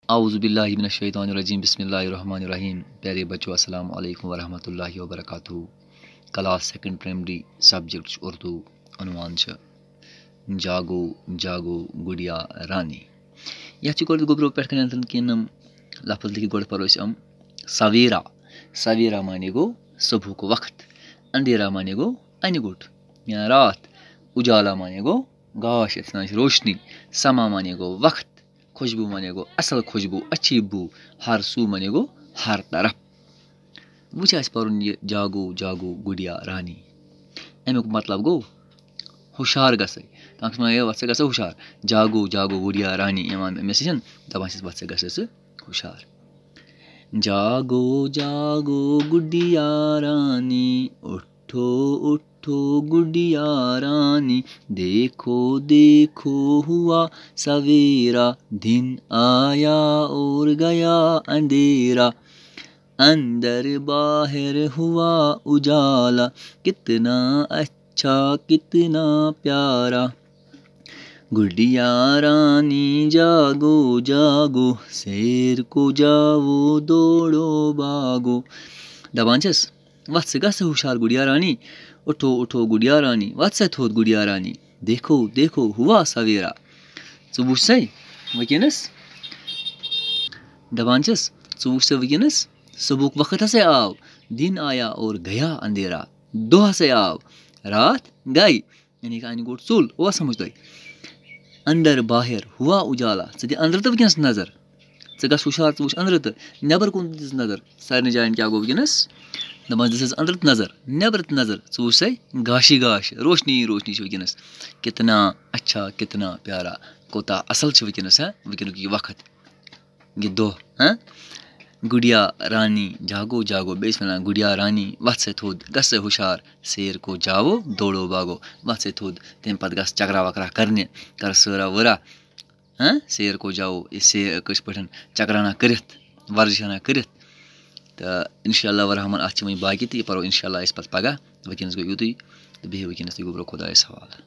औज़ुबिल्लाहि मिनश्शैतानिर्रजीम बिस्मिल्लाहिर्रहमानिर्रहीम। प्यारे बच्चों, अस्सलाम वालेकुम वरहमतुल्लाहि वबरकातुहू। Class second primary subject Urdu. उन्वान जागो जागो गुड़िया रानी। यह गोब्रो पे किन लफ्ज़ लिखित गोड़ पर सवेरा। सवेरा माने गो सुबह को वक्त, अंधेरा माने गो अनगुट या रात, उजाला माने गो गाश रोशनी, समा माने गो वक्त, खुशबू माने गो असल खुशबू, अच्छी बू, हर सू माने गो हर तरफ। वह पढ़न यह जागो जागो गुड़िया रानी। अमुक मतलब गो हुशार गस वत्स हुशार। जागो जागो गुड़िया रानी अमेस दपान वत्स गस हुशार। जागो जागो गुड़िया रानी, उठो उठो गुड़िया रानी, देखो देखो हुआ सवेरा, दिन आया और गया अंधेरा, अंदर बाहर हुआ उजाला, कितना अच्छा कितना प्यारा। गुड़िया रानी जागो जागो, शेर को जाओ दौड़ो भागो। दबानचस वत्स गस हुशार गुड़िया रानी। उठो उठो गुड़िया रानी, वत्स थोद गुड़िया रानी, देखो देखो हुआ सवेरा। वुस वनस दबानचस वुस वनस सुबह वक्त हसे आव, दिन आया और गया अंधेरा, दो हसे आव रात गई, यानी कि गोट सुल वो समझ तुम। अंदर बाहर हुआ उजाला, दी अंदर तो वनस नजर, गस हुशार वुच अंदर तो नबर कुन दिस नजर। सारे जायन क्या गो वनस दपान दिस अंदर नजर नबर नजर। वुस गाशी गाश रोशनी रोशनी वनस, कितना अच्छा कितना प्यारा, कोता असल वनस वनक यह वक्त यह दो। गुड़िया रानी जागो जागो, बेस वन गुड़िया रानी वत्स थोद गस हुशार, शेर को जाओ दौड़ो भागो, वत्स थोद तम पत गस चकरा वकरा करने, कर सरा वरा। शेर को जाओ शेर कस पे चकराना कर वर्जिशना कर। तो इंशाअल्लाह रहमान अत बाकी तो यह पो इंशाअल्लाह पगह। वनस गो यूत तो बिहु वनस गोब्रो खुदायस हवाल।